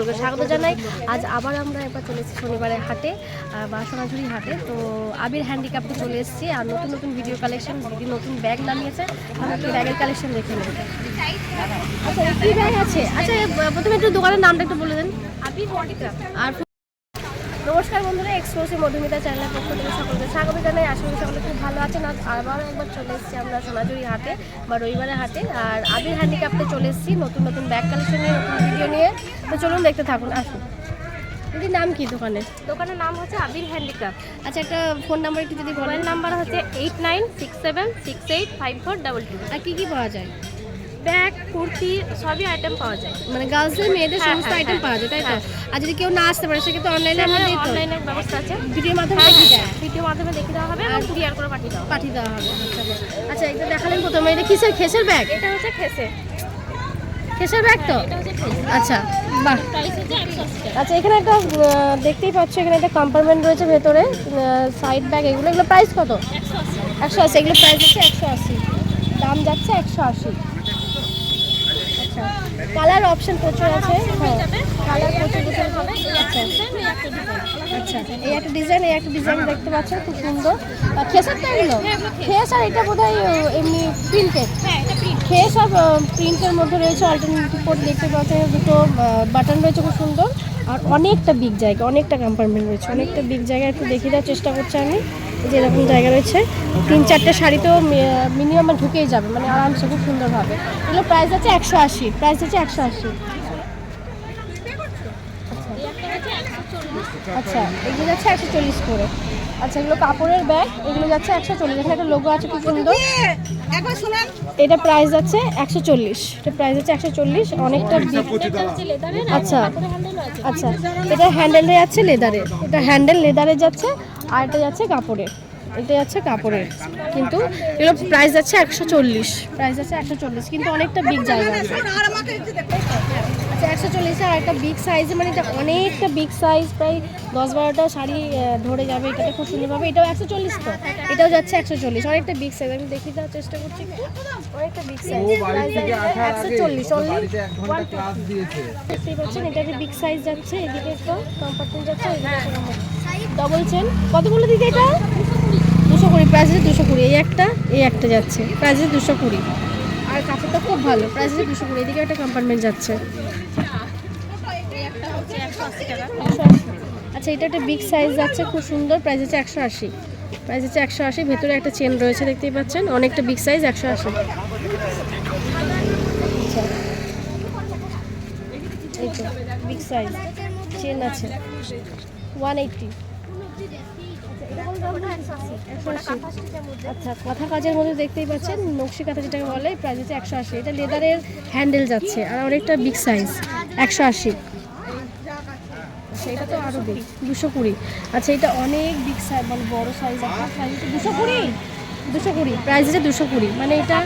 সকলকে স্বাগত জানাই। আজ আবার আমরা একবার চলে এসেছি শনিবারের হাটে বা সোনাঝুরি হাটে। তো আবির হ্যান্ডিক্রাফটে চলে এসেছি আর নতুন নতুন ভিডিও কালেকশন, দিদি নতুন ব্যাগ নামিয়েছে, আমরা একটু ব্যাগের কালেকশন দেখে নেব। আচ্ছা কী ব্যাগ আছে? আচ্ছা প্রথমে একটু দোকানের নামটা একটু বলে দেন। আবির হ্যান্ডিক্রাফট। আর নমস্কার বন্ধুরা, এক্সক্লুসিভ মধুমিতা চ্যানেলের পক্ষ থেকে সকলকে স্বাগত জানাই। আশা করি সকলে খুব ভালো আছেন। আবারও একবার চলে এসেছি আমরা সোনাঝুরি হাটে বা রবিবারের হাটে, আর আবির হ্যান্ডিক্রাফটে চলে এসেছি নতুন নতুন ব্যাগ কালেকশন নিয়ে, নতুন ভিডিও নিয়ে। তো চলুন দেখতে থাকুন, আসুন। দিদির নাম কি দোকানের? দোকানের নাম হচ্ছে আবির হ্যান্ডিক্রাফট। আচ্ছা একটা ফোন নাম্বার একটু যদি বলেন। নাম্বার হচ্ছে 89676852। আর কী কী পাওয়া যায়? ব্যাগ, কুর্তি সবই আইটেম পাওয়া যায়। মানে গার্লসদের মেয়েদের হ্যাঁ, সমস্ত হ্যাঁ, আইটেম পাওয়া যায়, তাই তো? আর যদি কেউ না আসতে পারে সেক্ষেত্রে অনলাইনে আমাদের অনলাইনের ব্যবস্থা আছে। ভিডিওর মাধ্যমে দেখিয়ে দেয়, ভিডিওর মাধ্যমে দেখিয়ে দেওয়া হবে আর কুরিয়ার করে পাঠিয়ে দেওয়া হবে। পাঠিয়ে দেওয়া হবে। আচ্ছা এটা দেখালেন প্রথমে, এটা কিসের খেসের ব্যাগ? এটা হচ্ছে খেসে। খেসের ব্যাগ তো? এটা হচ্ছে খেসে। আচ্ছা বাহ। প্রাইস হচ্ছে 180 টাকা। আচ্ছা এখানে একটা দেখতেই পাচ্ছ, এখানে একটা কম্পার্টমেন্ট রয়েছে ভেতরে, সাইড ব্যাগ এগুলো প্রাইস কত? 180। 180। এগুলো প্রাইস হচ্ছে 180, দাম যাচ্ছে 180। আচ্ছা কালার অপশন প্রচুর আছে। হ্যাঁ কালার প্রচুর প্রচুর হবে। আচ্ছা আচ্ছা এই একটা ডিজাইন, এই একটা ডিজাইন দেখতে পাচ্ছেন খুব সুন্দর। খেসার তো এগুলো? খেস আর এটা বোধ হয় এমনি প্রিন্টেড। খেস আর প্রিন্টের মধ্যে রয়েছে অল্টারনেটিভ কোড দেখতে পাচ্ছেন, দুটো বাটন রয়েছে খুব সুন্দর। আর অনেকটা বিগ জায়গা, অনেকটা কম্পার্টমেন্ট রয়েছে, অনেকটা বিগ জায়গা। একটু দেখিয়ে দেওয়ার চেষ্টা করছি আমি, যে এরকম জায়গা রয়েছে। 3-4টে শাড়ি তো মিনিমাম ঢুকেই যাবে, মানে আরামসে খুব সুন্দরভাবে। এগুলো প্রাইস আছে 180, প্রাইস আছে 180। আচ্ছা এগুলো যাচ্ছে 140 করে। আচ্ছা এগুলো কাপড়ের ব্যাগ, এগুলো যাচ্ছে 140। এখানে একটা লোগো আছে খুব সুন্দর। এটা প্রাইস আছে 140, এটা প্রাইস আছে 140। অনেকটা আচ্ছা আচ্ছা এটা হ্যান্ডেলে যাচ্ছে লেদারের, এটা হ্যান্ডেল লেদারে যাচ্ছে, আর এটা যাচ্ছে কাপড়ের, এটা যাচ্ছে কাপড়ের। কিন্তু এগুলো প্রাইস যাচ্ছে 140, প্রাইস আছে 140, কিন্তু অনেকটা বিগ জায়গা আছে। আচ্ছা 140 আর একটা বিগ সাইজ, মানে এটা অনেকটা বিগ সাইজ, প্রায় 10-12টা শাড়ি ধরে যাবে এটাতে খুব সুন্দরভাবে। এটাও 140 তো? এটাও যাচ্ছে 140, অনেকটা বিগ সাইজ। আমি দেখিয়ে দেওয়ার চেষ্টা করছি একটু, অনেকটা বিগ সাইজ। Price 140 only. দেখতেই পাচ্ছেন এটা বিগ সাইজ যাচ্ছে, এদিকে একটা কম্পার্টমেন্ট যাচ্ছে, ডবল চেন। কত বলে দিতে এটা? 220, প্রাইস আছে 220। এই একটা যাচ্ছে, প্রাইস আছে 220। আর কাপড়টা খুব ভালো, প্রাইস আছে 220। এদিকে একটা কম্পার্টমেন্ট যাচ্ছে। আচ্ছা এটা একটা বিগ সাইজ যাচ্ছে খুব সুন্দর, প্রাইস আছে 180, প্রাইস আছে 180। ভেতরে একটা চেন রয়েছে দেখতেই পাচ্ছেন, অনেকটা বিগ সাইজ, 180। আচ্ছা এই তো বিগ সাইজ চেন আছে 180। আচ্ছা কাঁথা কাজের মধ্যে দেখতেই পাচ্ছেন, নকশি কাঁথা যেটাকে বলে, প্রাইস আছে 180। এটা লেদারের হ্যান্ডেল যাচ্ছে আর অনেকটা বিগ সাইজ, 180। আচ্ছা এটা তো আরও বিগ, 220। আচ্ছা এটা অনেক বিগ সাইজ, মানে বড় সাইজ, একটা প্রাইস আছে 220, প্রাইস আছে 220। মানে এটা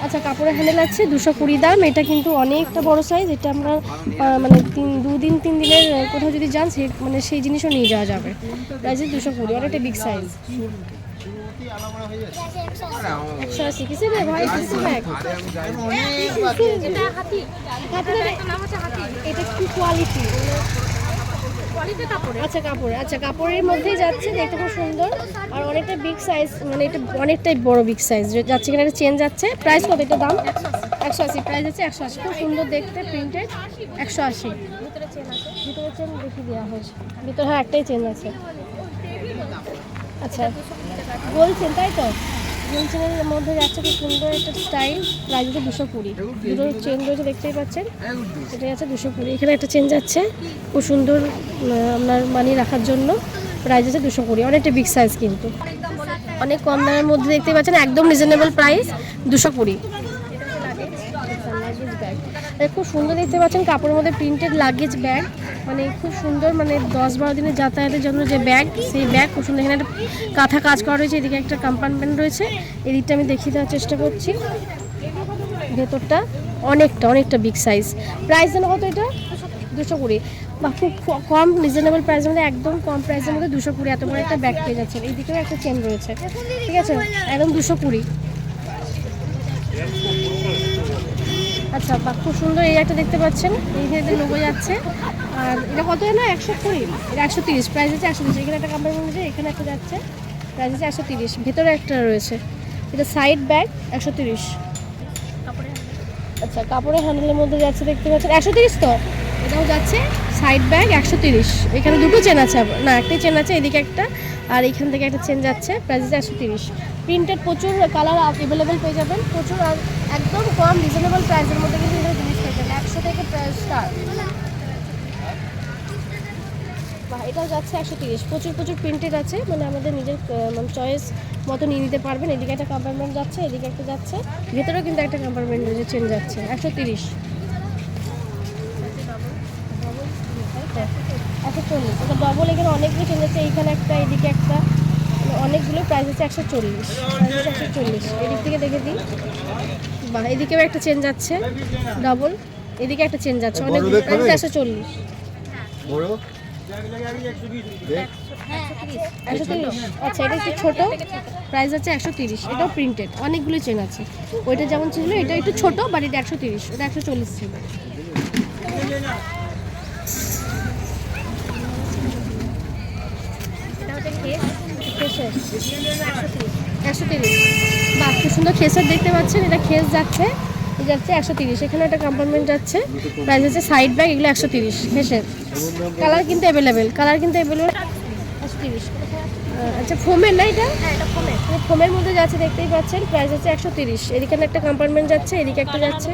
আচ্ছা কাপড়ের হ্যান্ডেল আছে, 220 দাম। এটা কিন্তু অনেকটা বড় সাইজ, এটা আমরা মানে 2-3 দিনের কোথাও যদি যান মানে সেই জিনিসও নিয়ে যাওয়া যাবে। প্রাইস আছে 220, অনেকটা বিগ সাইজ। 180 কিসে রে ভাই? কিসে ব্যাগ? এটা কি কোয়ালিটি? আচ্ছা কাপড়, আচ্ছা কাপড়ের মধ্যেই যাচ্ছে, দেখতে খুব সুন্দর আর অনেকটা বিগ সাইজ, মানে এটা অনেকটাই বড় বিগ সাইজ যাচ্ছে। এখানে একটা চেন যাচ্ছে, প্রাইস কত? এটা দাম 180, প্রাইস আছে 180। খুব সুন্দর দেখতে, প্রিন্টেড, 180। ভিতরে চেন দেখিয়ে দেওয়া হয়েছে, ভিতরে হ্যাঁ একটাই চেন আছে। আচ্ছা গোল চেন, তাই তো? গোল চেনের মধ্যে যাচ্ছে খুব সুন্দর একটা স্টাইল, প্রাইস আছে 220। দুটো চেন রয়েছে দেখতেই পাচ্ছেন, এটা যাচ্ছে 220। এখানে একটা চেন যাচ্ছে খুব সুন্দর আপনার মানি রাখার জন্য, প্রাইস আছে 220, অনেকটা বিগ সাইজ কিন্তু অনেক কম দামের মধ্যে দেখতেই পাচ্ছেন, একদম রিজনেবল প্রাইস 220। খুব সুন্দর দেখতে পাচ্ছেন, কাপড়ের মধ্যে প্রিন্টেড লাগেজ ব্যাগ, মানে খুব সুন্দর, মানে 10-12 দিনের যাতায়াতের জন্য যে ব্যাগ, সেই ব্যাগ খুব সুন্দর। এখানে একটা কাঁথা কাজ করা রয়েছে, এদিকে একটা কম্পার্টমেন্ট রয়েছে, এদিকটা আমি দেখিয়ে দেওয়ার চেষ্টা করছি। ভেতরটা অনেকটা বিগ সাইজ। প্রাইস যেন কত এটা? 220। বা খুব কম রিজনেবল প্রাইসের মধ্যে, একদম কম প্রাইসের মধ্যে 220 এত বড় একটা ব্যাগ পেয়ে যাচ্ছেন। এইদিকেও একটা চেন রয়েছে, ঠিক আছে, একদম 220। আচ্ছা বা খুব সুন্দর এই একটা দেখতে পাচ্ছেন, এই ধরনের লোগো যাচ্ছে আর এটা কত না 120, এটা 130, প্রাইস আছে 130। এখানে একটা কম্পার্টমেন্ট আছে, এখানে একটা যাচ্ছে, প্রাইস আছে 130। ভেতরে একটা রয়েছে, এটা সাইড ব্যাগ 130। আচ্ছা কাপড়ের হ্যান্ডেলের মধ্যে যাচ্ছে দেখতে পাচ্ছেন 130 তো, এটাও যাচ্ছে সাইড ব্যাগ 130। এখানে দুটো চেন আছে, না একটাই চেন আছে, এদিকে একটা আর এইখান থেকে একটা চেন যাচ্ছে, প্রাইস আছে 130। প্রিন্টেড প্রচুর কালার অ্যাভেলেবেল পেয়ে যাবেন, প্রচুর আর একদম কম রিজনেবল প্রাইসের মধ্যে কিন্তু এখানে জিনিস পেয়ে যাবেন, 100 থেকে স্টার্ট। বা এটাও যাচ্ছে 130। প্রচুর প্রচুর প্রিন্টেড আছে, মানে আমাদের নিজের মানে চয়েস মতো নিয়ে নিতে পারবেন। এদিকে একটা কম্পার্টমেন্ট যাচ্ছে, এদিকে একটা যাচ্ছে, ভেতরেও কিন্তু একটা কম্পার্টমেন্ট রয়েছে, চেন যাচ্ছে 130। 140, এটা ডবল। এখানে অনেকগুলো চেন যাচ্ছে, এইখানে একটা, এদিকে একটা, অনেকগুলো। প্রাইস হচ্ছে 140, প্রাইস হচ্ছে 140। এদিক থেকে দেখে দিই, বা এদিকেও একটা চেন যাচ্ছে ডবল, এদিকে একটা চেন যাচ্ছে, অনেকগুলো। প্রাইস হচ্ছে 140। 130। আচ্ছা এটা একটু ছোট, প্রাইস হচ্ছে 130। এটাও প্রিন্টেড, অনেকগুলো চেন আছে। ওইটা যেমন ছিল এটা একটু ছোট, বাট এটা 130, ওটা 140 ছিল। খেসের 130। বাহ খুব সুন্দর খেসের দেখতে পাচ্ছেন, এটা খেস যাচ্ছে, এটা যাচ্ছে 130। এখানে একটা কম্পার্টমেন্ট যাচ্ছে, প্রাইস হচ্ছে সাইড ব্যাগ, এগুলো 130 খেসের। কালার কিন্তু অ্যাভেলেবেল, 130। আচ্ছা ফোমের না এটা? ফোমের মধ্যে যাচ্ছে দেখতেই পাচ্ছেন, প্রাইস হচ্ছে 130। এদিকে একটা কম্পার্টমেন্ট যাচ্ছে, এদিকে একটা যাচ্ছে,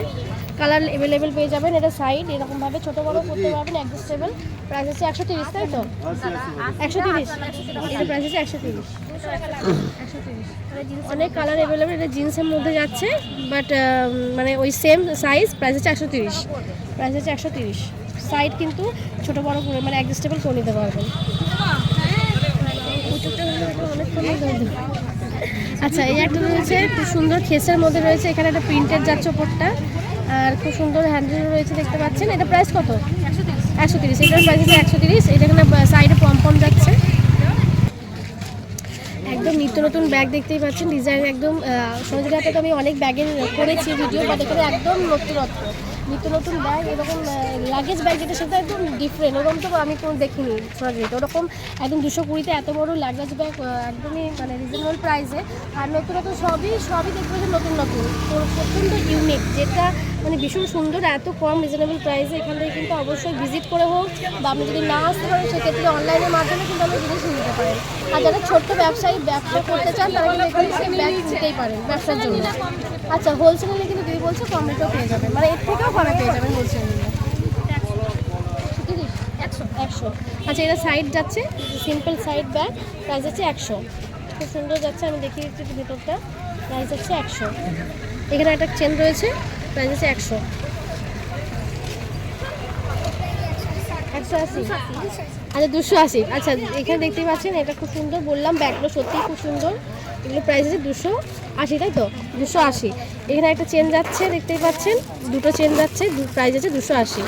কালার অ্যাভেলেবেল পেয়ে যাবেন। এটা সাইড এরকমভাবে ছোটো বড়ো করতে পারবেন, অ্যাডজাস্টেবল। প্রাইস হচ্ছে 130, তাই তো? 130, এটা প্রাইস হচ্ছে 130। অনেক কালার অ্যাভেলেবেল। এটা জিন্সের মধ্যে যাচ্ছে, বাট মানে ওই সেম সাইজ, প্রাইস হচ্ছে 130। প্রাইস হচ্ছে 130। সাইড কিন্তু ছোটো বড়ো করে মানে অ্যাডজাস্টেবল করে নিতে পারবেন। আচ্ছা এই একটা রয়েছে খুব সুন্দর খেসের মধ্যে রয়েছে, এখানে একটা প্রিন্টেড যাচ্ছে ওপরটা, আর খুব সুন্দর হ্যান্ডেল রয়েছে দেখতে পাচ্ছেন। এটা প্রাইস কত? 130। এটার প্রাইস হচ্ছে 130। এটা এখানে সাইডে পম যাচ্ছে। একদম নিত্য নতুন ব্যাগ দেখতেই পাচ্ছেন, ডিজাইন একদম সঞ্জিতা হাতে। তো আমি অনেক ব্যাগের করেছি ভিডিও, বাট এখানে একদম নতুনত্ব নিত্য নতুন ব্যাগ। এরকম লাগেজ ব্যাগ যেটা সেটা একদম ডিফারেন্ট, ওরকম তো আমি কোনো দেখিনি সঞ্জিতা। ওরকম একদম 220-তে এত বড় লাগেজ ব্যাগ, একদমই মানে রিজনেবল প্রাইসে। আর নতুন নতুন সবই দেখতে পাচ্ছেন নতুন নতুন, তো প্রচণ্ড ইউনিক, যেটা মানে ভীষণ সুন্দর। এত কম রিজনেবল প্রাইসে এখান থেকে কিন্তু অবশ্যই ভিজিট করে হোক, বা আপনি যদি না আসতে পারেন সেক্ষেত্রে অনলাইনের মাধ্যমে কিন্তু আপনি জিনিস নিতে পারেন। আর যারা ছোট্ট ব্যবসা করতে চান তারা কিন্তু এখানে সেই ব্যাগ নিতেই পারেন ব্যবসার জন্য। আচ্ছা হোলসেল নিলে কিন্তু দিদি বলছে কম রেটেও পেয়ে যাবেন, মানে এর থেকেও কমে পেয়ে যাবেন হোলসেল নিলে। 100। আচ্ছা এটা সাইড যাচ্ছে, সিম্পল সাইড ব্যাগ, প্রাইস হচ্ছে 100। খুব সুন্দর যাচ্ছে, আমি দেখিয়ে দিচ্ছি একটু ভেতরটা। প্রাইস হচ্ছে 100। এখানে একটা চেন রয়েছে, প্রাইস হচ্ছে 100। 180। আচ্ছা 280। আচ্ছা এখানে দেখতেই পাচ্ছেন, এটা খুব সুন্দর, বললাম ব্যাগগুলো সত্যিই খুব সুন্দর। এগুলো প্রাইস আছে 280, তাই তো? 280। এখানে একটা চেন যাচ্ছে দেখতেই পাচ্ছেন, দুটো চেন যাচ্ছে, প্রাইস আছে 280।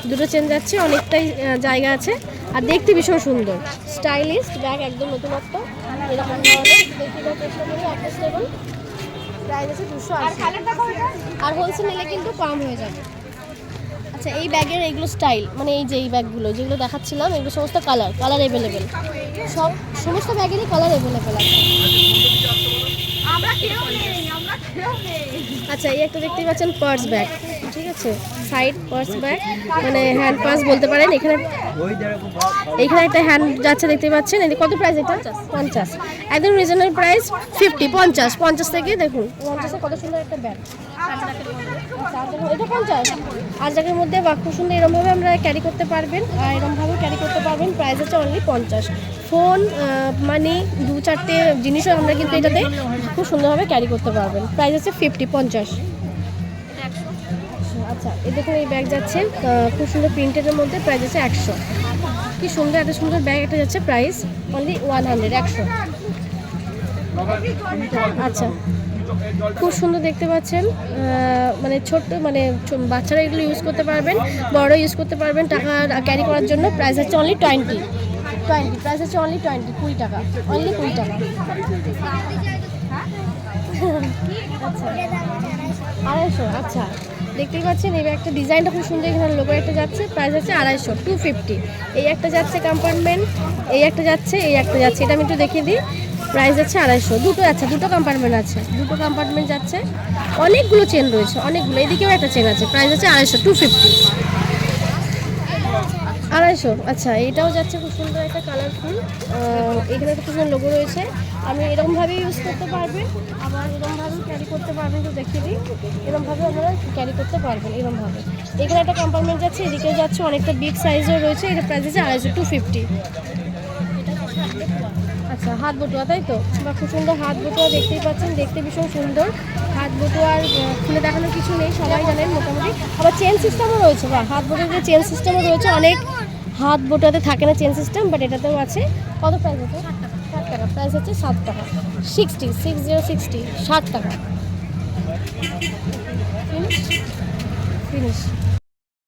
দুটো চেন যাচ্ছে, অনেকটাই জায়গা আছে, আর দেখতে ভীষণ সুন্দর স্টাইলিশ ব্যাগ, একদম নতুনত্ব। এরকম প্রাইস আছে 280, আর হোলসেল নিলে কিন্তু কম হয়ে যাবে। আচ্ছা এই ব্যাগের এইগুলো স্টাইল, মানে এই যে এই ব্যাগগুলো যেগুলো দেখাচ্ছিলাম, এগুলো সমস্ত কালার অ্যাভেলেবেল, সমস্ত ব্যাগেরই কালার অ্যাভেলেবেল আছে। আচ্ছা এই একটা দেখতেই পাচ্ছেন পার্স ব্যাগ, ঠিক আছে, সাইড পার্স ব্যাগ, মানে হ্যান্ড পার্স বলতে পারেন। এখানে একটা হ্যান্ড যাচ্ছে দেখতে পাচ্ছেন। এটা কত প্রাইস? এটা 50। একদম রিজনেবল প্রাইস 50 থেকে দেখুন 50-এ কত সুন্দর একটা ব্যাগ। এটা 50 আজকের মধ্যে, বা খুব সুন্দর এরকমভাবে আমরা ক্যারি করতে পারবেন, আর এরকমভাবে ক্যারি করতে পারবেন। প্রাইস হচ্ছে অনলি 50। ফোন মানি 2-4টে জিনিসও আমরা কিন্তু এটাতে খুব সুন্দরভাবে ক্যারি করতে পারবেন। প্রাইস হচ্ছে 50। আচ্ছা এই দেখুন এই ব্যাগ যাচ্ছে খুব সুন্দর প্রিন্টেডের মধ্যে, প্রাইস হচ্ছে 100। কি সুন্দর, এত সুন্দর ব্যাগ একটা যাচ্ছে, প্রাইস অনলি 100। আচ্ছা খুব সুন্দর দেখতে পাচ্ছেন, মানে ছোট্ট মানে বাচ্চারা এগুলো ইউজ করতে পারবেন, বড় ইউজ করতে পারবেন টাকা ক্যারি করার জন্য। প্রাইস হচ্ছে অনলি 20। প্রাইস হচ্ছে অনলি 20 টাকা, অনলি 20 টাকা। আচ্ছা 250। আচ্ছা দেখতেই পাচ্ছেন এবার একটা ডিজাইনটা খুব সুন্দর, এখানে লোগো একটা যাচ্ছে, প্রাইস হচ্ছে 250, 250। এই একটা যাচ্ছে কম্পার্টমেন্ট, এই একটা যাচ্ছে, এই একটা যাচ্ছে, এটা আমি একটু দেখিয়ে দিই। প্রাইস যাচ্ছে 250, দুটো আছে, দুটো কম্পার্টমেন্ট আছে, দুটো কম্পার্টমেন্ট যাচ্ছে। অনেকগুলো চেন রয়েছে, অনেকগুলো, এদিকেও একটা চেন আছে, প্রাইস হচ্ছে 250, 250, 250। আচ্ছা, এটাও যাচ্ছে খুব সুন্দর একটা কালারফুল, এখানে একটা খুব সুন্দর লোগো রয়েছে। আপনি এরকমভাবেই ইউজ করতে পারবেন, আবার এরকমভাবেও ক্যারি করতে পারবেন, তো দেখিয়ে দিই। এরকমভাবে আপনারা ক্যারি করতে পারবেন, এরকমভাবে। এখানে একটা কম্পার্টমেন্ট যাচ্ছে, এদিকেও যাচ্ছে, অনেকটা বিগ সাইজও রয়েছে, এটা প্রাইস আছে 250, 250। আচ্ছা, হাত বটুয়া তাই তো, বা খুব সুন্দর হাত বটুয়া, দেখতেই পাচ্ছেন, দেখতে ভীষণ সুন্দর। হাত বটুয়ার খুলে দেখানোর কিছু নেই, সবাই জানেন মোটামুটি। আবার চেন সিস্টেমও রয়েছে, বা হাত বটুয়াতে চেন সিস্টেমও রয়েছে, অনেক হাত বটুয়াতে থাকে না চেন সিস্টেম, বাট এটাতেও আছে। কত প্রাইস আছে? 60 টাকা, প্রাইস হচ্ছে 7 টাকা, 60, 60, 60 টাকা। ফিনিশ।